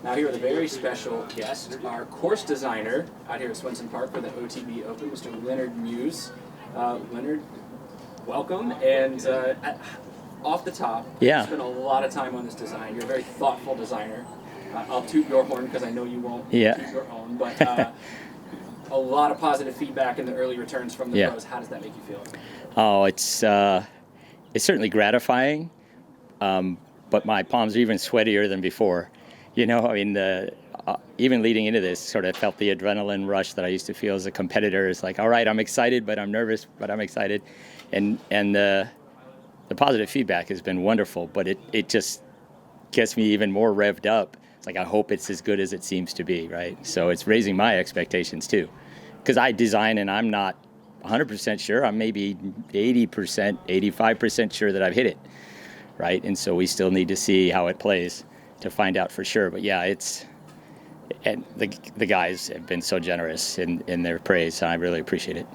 Now here with a very special guest, our course designer out here at Swenson Park for the OTB Open, Mr. Leonard Muise. Leonard, welcome. And off the top, you spent a lot of time on this design. You're a very thoughtful designer. I'll toot your horn because I know you won't toot your own, but a lot of positive feedback in the early returns from the pros. How does that make you feel? Oh, it's certainly gratifying, but my palms are even sweatier than before. You know, I mean, even leading into this, sort of felt the adrenaline rush that I used to feel as a competitor. It's like, all right, I'm excited, but I'm nervous, but I'm excited, and the positive feedback has been wonderful. But it just gets me even more revved up. It's like I hope it's as good as it seems to be, right? So it's raising my expectations too, because I design and I'm not 100% sure. I'm maybe 80%, 85% sure that I've hit it, right? And so we still need to see how it plays to find out for sure. But yeah, and the guys have been so generous in their praise, and I really appreciate it.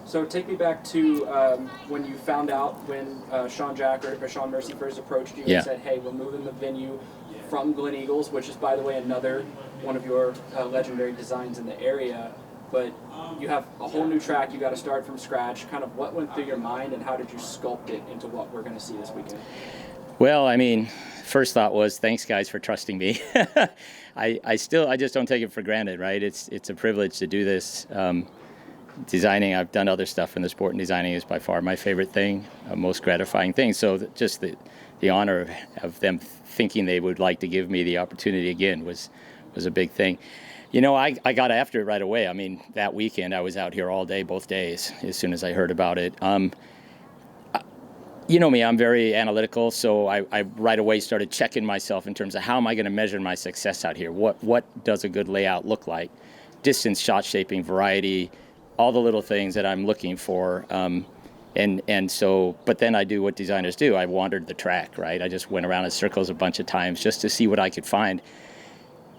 So take me back to when you found out when Sean Jack or Sean Mercy first approached you and said, hey, we're moving the venue from Glen Eagles, which is, by the way, another one of your legendary designs in the area. But you have a whole new track, you got to start from scratch. Kind of what went through your mind and how did you sculpt it into what we're going to see this weekend? Well, I mean, first thought was thanks guys for trusting me. I just don't take it for granted, right? It's a privilege to do this. Designing, I've done other stuff in the sport, and designing is by far my favorite thing, most gratifying thing. So just the honor of them thinking they would like to give me the opportunity again was a big thing. You know, I got after it right away. I mean, that weekend I was out here all day, both days, as soon as I heard about it. You know me, I'm very analytical, so I right away started checking myself in terms of how am I going to measure my success out here? What does a good layout look like? Distance, shot shaping, variety, all the little things that I'm looking for. And so, but then I do what designers do. I wandered the track, right? I just went around in circles a bunch of times just to see what I could find.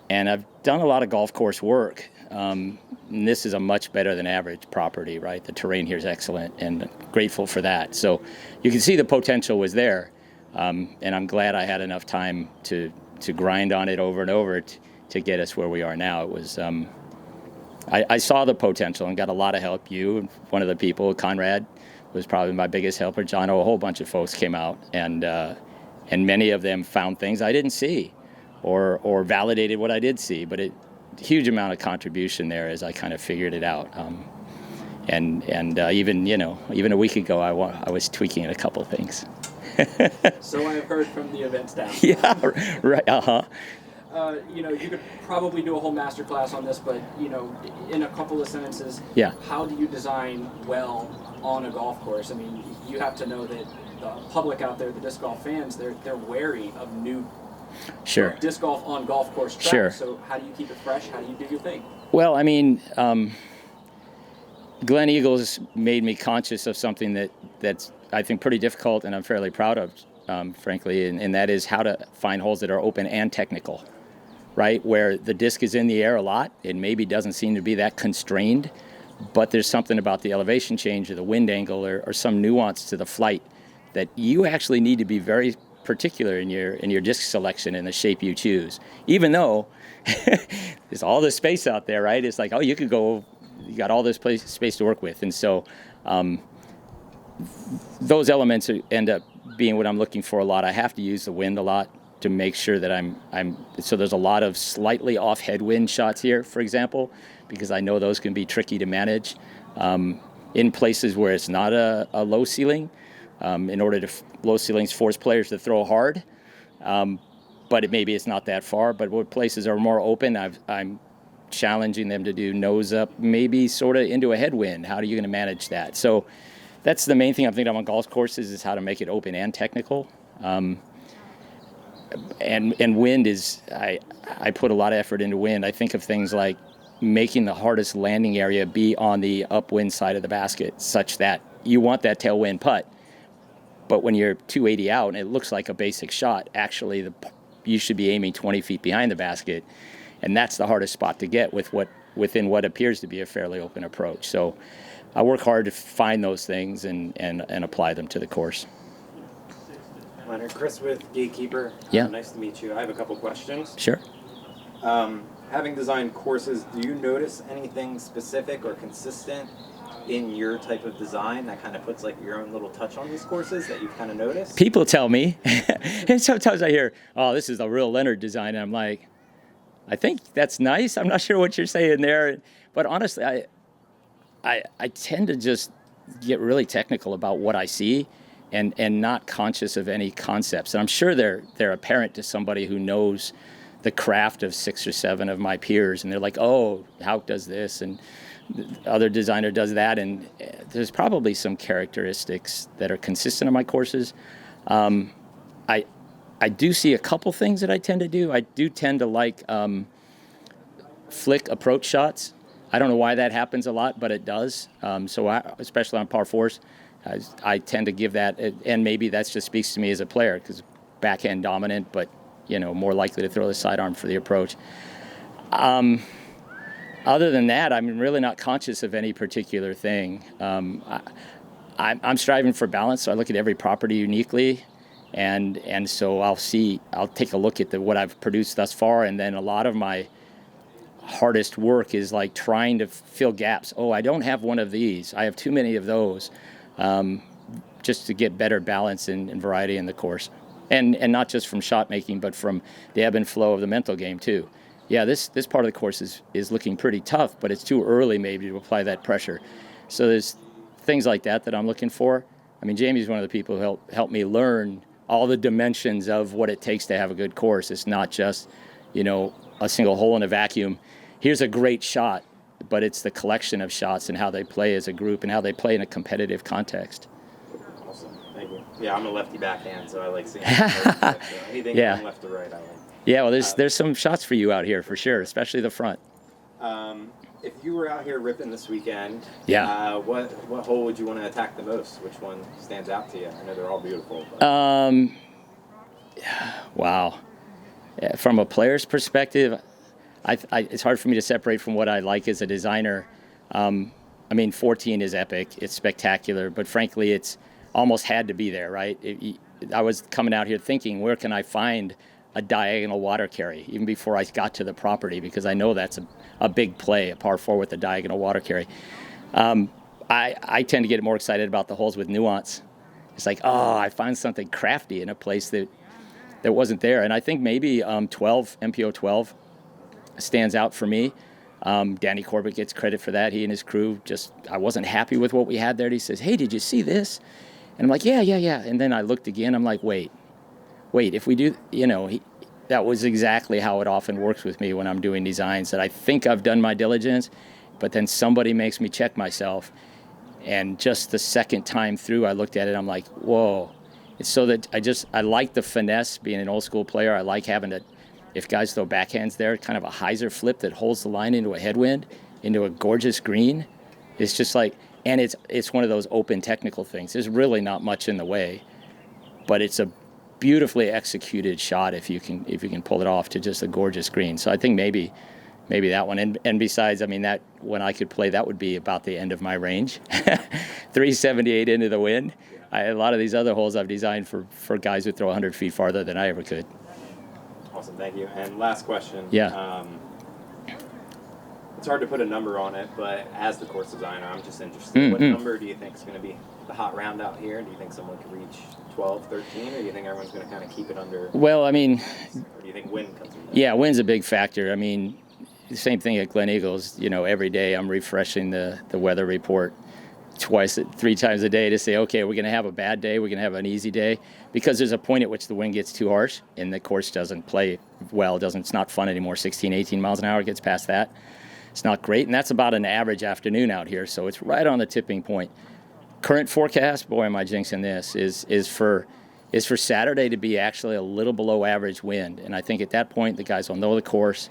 And I've done a lot of golf course work. And this is a much better than average property, right? The terrain here is excellent, and grateful for that. So you can see the potential was there, and I'm glad I had enough time to grind on it over and over to get us where we are now. It was I saw the potential and got a lot of help. You, one of the people, Conrad, was probably my biggest helper. John, a whole bunch of folks came out, and many of them found things I didn't see, or validated what I did see, but huge amount of contribution there as I kind of figured it out. And even a week ago, I was tweaking a couple things. So I've heard from the event staff. Yeah, right. You could probably do a whole master class on this, but in a couple of sentences, how do you design well on a golf course? I mean, you have to know that the public out there, the disc golf fans, they're wary of new disc golf on golf course tracks. Sure. So how do you keep it fresh? How do you do your thing? Well, I mean, Glen Eagles made me conscious of something that's I think pretty difficult, and I'm fairly proud of, frankly, and that is how to find holes that are open and technical, right? Where the disc is in the air a lot, it maybe doesn't seem to be that constrained, but there's something about the elevation change or the wind angle or some nuance to the flight that you actually need to be very particular in your disc selection and the shape you choose. Even though there's all this space out there, right? It's like, oh, you got all this space to work with. And so those elements end up being what I'm looking for a lot. I have to use the wind a lot to make sure that so there's a lot of slightly off headwind shots here, for example, because I know those can be tricky to manage in places where it's not a low ceiling. In order to low ceilings force players to throw hard, but maybe it's not that far. But where places are more open, I'm challenging them to do nose up, maybe sort of into a headwind. How are you going to manage that? So that's the main thing I'm thinking of on golf courses is how to make it open and technical. And wind is I put a lot of effort into wind. I think of things like making the hardest landing area be on the upwind side of the basket, such that you want that tailwind putt. But when you're 280 out and it looks like a basic shot, actually you should be aiming 20 feet behind the basket, and that's the hardest spot to get within what appears to be a fairly open approach. So I work hard to find those things and apply them to the course. Leonard, Chris with Gatekeeper. Yeah. Nice to meet you. I have a couple questions. Sure. Having designed courses, do you notice anything specific or consistent in your type of design that kind of puts like your own little touch on these courses that you've kind of noticed? People tell me, and sometimes I hear, "Oh, this is a real Leonard design," and I'm like, I think that's nice. I'm not sure what you're saying there, but honestly, I tend to just get really technical about what I see, and not conscious of any concepts. And I'm sure they're apparent to somebody who knows the craft of 6 or 7 of my peers, and they're like, "Oh, Hauk does this, and the other designer does that," and there's probably some characteristics that are consistent in my courses. I do see a couple things that I tend to do. I do tend to like flick approach shots. I don't know why that happens a lot, but it does. Especially on par fours, I tend to give that, and maybe that just speaks to me as a player because backhand dominant, but more likely to throw the sidearm for the approach. Other than that, I'm really not conscious of any particular thing. I'm striving for balance, so I look at every property uniquely, and so I'll take a look at what I've produced thus far, and then a lot of my hardest work is like trying to fill gaps. Oh, I don't have one of these. I have too many of those, just to get better balance and variety in the course. And not just from shot making, but from the ebb and flow of the mental game too. Yeah, this part of the course is looking pretty tough, but it's too early maybe to apply that pressure. So there's things like that I'm looking for. I mean, Jamie's one of the people who helped me learn all the dimensions of what it takes to have a good course. It's not just, a single hole in a vacuum. Here's a great shot, but it's the collection of shots and how they play as a group and how they play in a competitive context. Awesome, thank you. Yeah, I'm a lefty backhand, so I like seeing so anything from left to right I like. Yeah, well, there's some shots for you out here for sure, especially the front. If you were out here ripping this weekend, what hole would you want to attack the most? Which one stands out to you? I know they're all beautiful. But. Wow. From a player's perspective, it's hard for me to separate from what I like as a designer. 14 is epic. It's spectacular, but frankly, it's almost had to be there, right? I was coming out here thinking, where can I find a diagonal water carry, even before I got to the property, because I know that's a big play, a par 4 with a diagonal water carry. I tend to get more excited about the holes with nuance. It's like, I find something crafty in a place that wasn't there. And I think maybe MPO 12 stands out for me. Danny Corbett gets credit for that. He and his crew I wasn't happy with what we had there. And he says, "Hey, did you see this?" And I'm like, yeah. And then I looked again. I'm like, wait, if we do, that was exactly how it often works with me when I'm doing designs, that I think I've done my diligence, but then somebody makes me check myself. And just the second time through, I looked at it, I'm like, whoa. It's so that I like the finesse, being an old school player. I like having to, if guys throw backhands there, kind of a hyzer flip that holds the line into a headwind, into a gorgeous green. It's just like, and it's one of those open technical things. There's really not much in the way, but it's a beautifully executed shot if you can pull it off to just a gorgeous green. So I think maybe that one. And besides, that when I could play, that would be about the end of my range. 378 into the wind. A lot of these other holes I've designed for guys who throw 100 feet farther than I ever could. Awesome, thank you. And last question. Yeah. It's hard to put a number on it, but as the course designer, I'm just interested. What number do you think is going to be the hot round out here? Do you think someone could reach 12, 13, or do you think everyone's going to kind of keep it under? Well, Or do you think wind comes in there? Yeah, wind's a big factor. The same thing at Glen Eagles. Every day I'm refreshing the weather report 3 times a day to say, okay, we're going to have a bad day, we're going to have an easy day, because there's a point at which the wind gets too harsh and the course doesn't play well. It's not fun anymore. 16, 18 miles an hour gets past that. It's not great, and that's about an average afternoon out here, so it's right on the tipping point. Current forecast, boy, am I jinxing this, is for Saturday to be actually a little below average wind, and I think at that point the guys will know the course.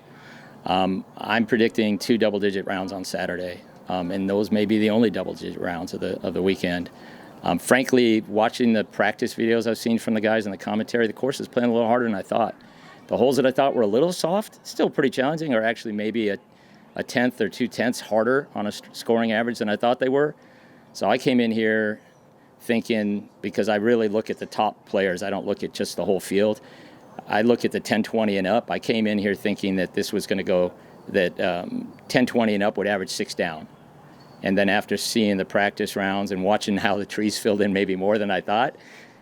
I'm predicting 2 double-digit rounds on Saturday, and those may be the only double-digit rounds of the weekend. Frankly, watching the practice videos I've seen from the guys in the commentary, the course is playing a little harder than I thought. The holes that I thought were a little soft, still pretty challenging, are actually maybe a 10th or 2/10 harder on a scoring average than I thought they were. So I came in here thinking, because I really look at the top players, I don't look at just the whole field. I look at the 10-20 and up. I came in here thinking that this was going to go, that 10-20 and up would average 6 down. And then after seeing the practice rounds and watching how the trees filled in maybe more than I thought,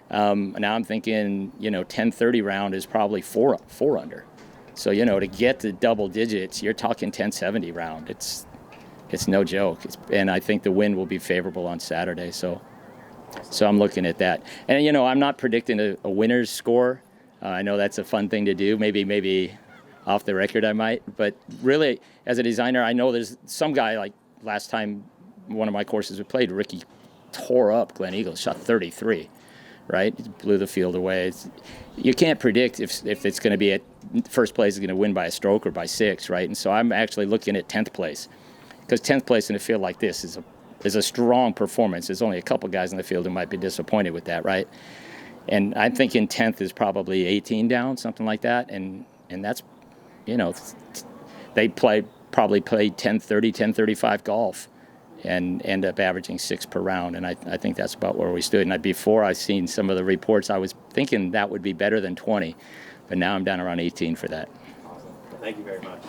now I'm thinking, 10-30 round is probably four under. So, to get to double digits, you're talking 10-70 round. It's no joke. And I think the wind will be favorable on Saturday. So I'm looking at that. And, I'm not predicting a winner's score. I know that's a fun thing to do. Maybe off the record I might. But really, as a designer, I know there's some guy, like last time one of my courses we played, Ricky tore up Glen Eagles, shot 33, right? He blew the field away. You can't predict if it's going to be at first place is going to win by a stroke or by 6, right? And so I'm actually looking at 10th place, because 10th place in a field like this is a strong performance. There's only a couple guys in the field who might be disappointed with that, right? And I'm thinking 10th is probably 18 down, something like that. And that's, they probably played 10-30, 10-35 golf and end up averaging 6 per round. And I think that's about where we stood. And before I seen some of the reports, I was thinking that would be better than 20. But now I'm down around 18 for that. Awesome. Thank you very much.